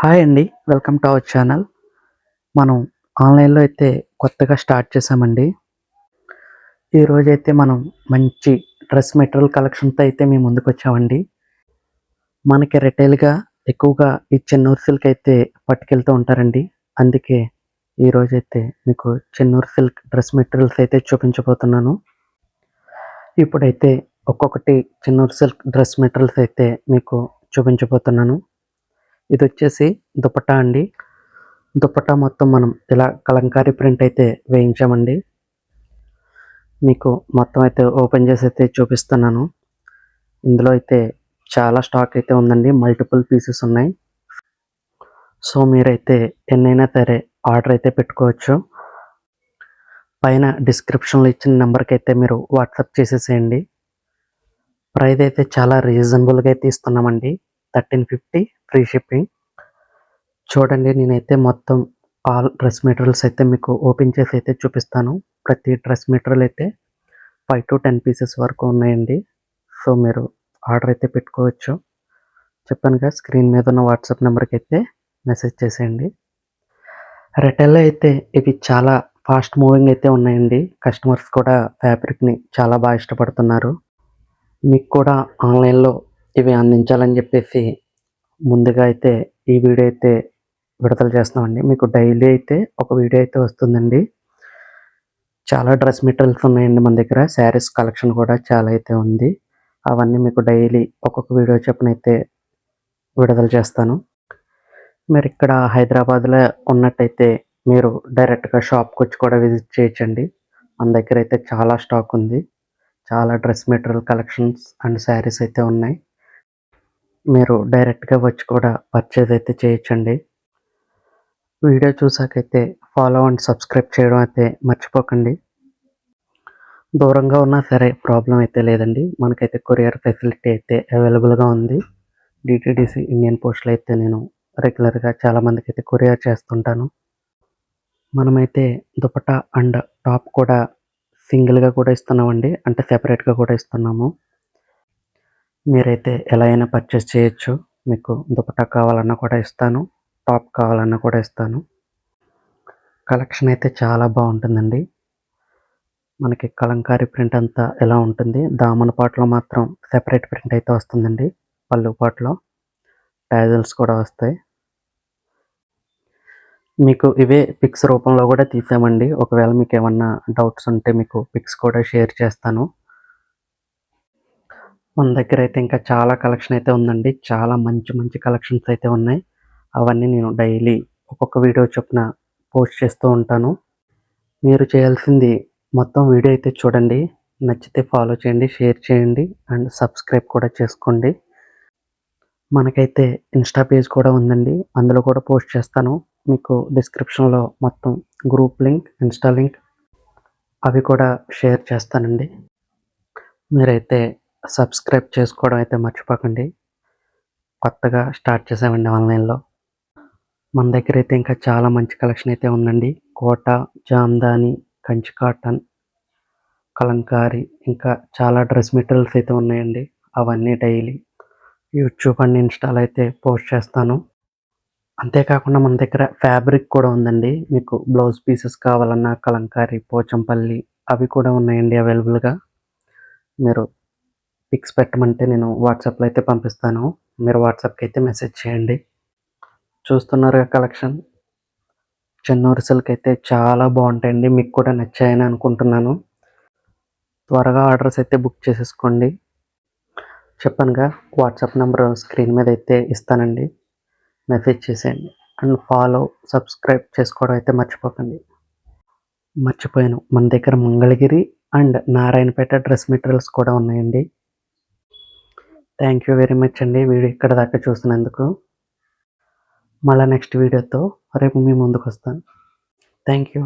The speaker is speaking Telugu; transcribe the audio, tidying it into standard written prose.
హాయ్ అండి. Welcome to our channel. మనం ఆన్‌లైన్‌లో అయితే కొత్తగా స్టార్ట్ చేశామండి. ఈరోజైతే మనం మంచి డ్రెస్ మెటీరియల్ కలెక్షన్‌తో అయితే మీ ముందుకొచ్చామండి. మనకి రిటైల్‌గా ఎక్కువగా ఈ చెన్నూరు సిల్క్ అయితే పట్టుకెళ్తూ ఉంటారండి. అందుకే ఈరోజైతే మీకు చెన్నూరు సిల్క్ డ్రెస్ మెటీరియల్స్ అయితే చూపించబోతున్నాను. ఇప్పుడైతే ఒక్కొక్కటి చెన్నూరు సిల్క్ డ్రెస్ మెటీరియల్స్ అయితే మీకు చూపించబోతున్నాను. ఇదొచ్చేసి దుపట్టా అండి. దుపట్టా మొత్తం మనం ఇలా కలంకారీ ప్రింట్ అయితే వేయించామండి. మీకు మొత్తం అయితే ఓపెన్ చేసి అయితే చూపిస్తున్నాను. ఇందులో అయితే చాలా స్టాక్ అయితే ఉందండి. మల్టిపుల్ పీసెస్ ఉన్నాయి. సో మీరైతే ఎన్నైనా సరే ఆర్డర్ అయితే పెట్టుకోవచ్చు. పైన డిస్క్రిప్షన్లో ఇచ్చిన నెంబర్కి అయితే మీరు వాట్సాప్ చేసేసేయండి. ప్రైస్ అయితే చాలా రీజనబుల్గా అయితే ఇస్తున్నామండి. 1350 ఫ్రీ షిప్పింగ్. చూడండి, నేనైతే మొత్తం ఆల్ డ్రెస్ మెటీరియల్స్ అయితే మీకు ఓపెన్ చేసి అయితే చూపిస్తాను. ప్రతి డ్రెస్ మెటీరియల్ అయితే 5 to 10 పీసెస్ వరకు ఉన్నాయండి. సో మీరు ఆర్డర్ అయితే పెట్టుకోవచ్చు. చెప్పానుగా, స్క్రీన్ మీద ఉన్న వాట్సాప్ నెంబర్కి అయితే మెసేజ్ చేసేయండి. రిటైల్లో అయితే ఇవి చాలా ఫాస్ట్ మూవింగ్ అయితే ఉన్నాయండి. కస్టమర్స్ కూడా ఫ్యాబ్రిక్ని చాలా బాగా ఇష్టపడుతున్నారు. మీకు కూడా ఆన్లైన్లో ఇవి అందించాలని చెప్పేసి ముందుగా అయితే ఈ వీడియో అయితే విడుదల చేస్తున్నామండి. మీకు డైలీ అయితే ఒక వీడియో అయితే వస్తుందండి. చాలా డ్రెస్ మెటీరియల్స్ ఉన్నాయండి మన దగ్గర. శారీస్ కలెక్షన్ కూడా చాలా అయితే ఉంది. అవన్నీ మీకు డైలీ ఒక్కొక్క వీడియో చొప్పున అయితే విడుదల చేస్తాను. మీరు ఇక్కడ హైదరాబాద్లో ఉన్నట్టయితే మీరు డైరెక్ట్గా షాప్కి వచ్చి కూడా విజిట్ చేయొచ్చండి. మన దగ్గర అయితే చాలా స్టాక్ ఉంది. చాలా dress material collections and saris అయితే ఉన్నాయి. మీరు డైరెక్ట్గా వచ్చి కూడా పర్చేజ్ అయితే చేయొచ్చండి. వీడియో చూసాకైతే ఫాలో అండ్ సబ్స్క్రైబ్ చేయడం అయితే మర్చిపోకండి. దూరంగా ఉన్నా సరే ప్రాబ్లం అయితే లేదండి. మనకైతే కొరియర్ ఫెసిలిటీ అయితే అవైలబుల్గా ఉంది. డిటీడీసీ ఇండియన్ పోస్ట్లో అయితే నేను రెగ్యులర్గా చాలామందికి అయితే కొరియర్ చేస్తుంటాను. మనమైతే దుపట్టా అండ్ టాప్ కూడా సింగిల్గా కూడా ఇస్తున్నామండి. అంటే సెపరేట్గా కూడా ఇస్తున్నాము. మీరైతే ఎలా అయినా పర్చేస్ చేయొచ్చు. మీకు దుపట్టా కావాలన్నా కూడా ఇస్తాను. టాప్ కావాలన్నా కూడా ఇస్తాను. కలెక్షన్ అయితే చాలా బాగుంటుందండి. మనకి కలంకారీ ప్రింట్ అంతా ఎలా ఉంటుంది. దామన పాటలో మాత్రం సెపరేట్ ప్రింట్ అయితే వస్తుందండి. పళ్ళు పాటలో టాజల్స్ కూడా వస్తాయి. మీకు ఇవే పిక్స్ రూపంలో కూడా తీసామండి. ఒకవేళ మీకు ఏమన్నా డౌట్స్ ఉంటే మీకు పిక్స్ కూడా షేర్ చేస్తాను. మన దగ్గర అయితే ఇంకా చాలా కలెక్షన్ అయితే ఉందండి. చాలా మంచి మంచి కలెక్షన్స్ అయితే ఉన్నాయి. అవన్నీ నేను డైలీ ఒక్కొక్క వీడియో చొప్పున పోస్ట్ చేస్తూ ఉంటాను. మీరు చేయాల్సింది మొత్తం వీడియో అయితే చూడండి. నచ్చితే ఫాలో చేయండి, షేర్ చేయండి అండ్ సబ్స్క్రైబ్ కూడా చేసుకోండి. మనకైతే ఇన్స్టా పేజ్ కూడా ఉందండి. అందులో కూడా పోస్ట్ చేస్తాను. మీకు డిస్క్రిప్షన్లో మొత్తం గ్రూప్ లింక్, ఇన్స్టా లింక్ అవి కూడా షేర్ చేస్తానండి. మీరైతే సబ్స్క్రైబ్ చేసుకోవడం అయితే మర్చిపోకండి. కొత్తగా స్టార్ట్ చేసామండి ఆన్లైన్లో. మన దగ్గర అయితే ఇంకా చాలా మంచి కలెక్షన్ అయితే ఉందండి. కోట, జామ్దాని, కంచి కాటన్, కలంకారీ, ఇంకా చాలా డ్రెస్ మెటీరియల్స్ అయితే ఉన్నాయండి. అవన్నీ డైలీ యూట్యూబ్ అండ్ ఇన్స్టాలో అయితే పోస్ట్ చేస్తాను. అంతేకాకుండా మన దగ్గర ఫ్యాబ్రిక్ కూడా ఉందండి. మీకు బ్లౌజ్ పీసెస్ కావాలన్నా కలంకారీ, పోచంపల్లి అవి కూడా ఉన్నాయండి అవైలబుల్గా. మీరు పిక్స్ పెట్టమంటే నేను వాట్సాప్లో అయితే పంపిస్తాను. మీరు వాట్సాప్కి అయితే మెసేజ్ చేయండి. చూస్తున్నారుగా కలెక్షన్. చెన్నూరు సిల్క్ అయితే చాలా బాగుంటాయండి. మీకు కూడా నచ్చాయని అనుకుంటున్నాను. త్వరగా ఆర్డర్స్ అయితే బుక్ చేసేసుకోండి. చెప్పానుగా, వాట్సాప్ నెంబర్ స్క్రీన్ మీద అయితే ఇస్తానండి. మెసేజ్ చేసేయండి అండ్ ఫాలో, సబ్స్క్రైబ్ చేసుకోవడం అయితే మర్చిపోకండి. మర్చిపోయాను, మన దగ్గర Mangalagiri and Narayanpet dress materials కూడా ఉన్నాయండి. థ్యాంక్ యూ వెరీ మచ్ అండి వీడియో ఇక్కడ దాకా చూసినందుకు. మళ్ళీ నెక్స్ట్ వీడియోతో రేపు మీ ముందుకు వస్తాను. Thank you.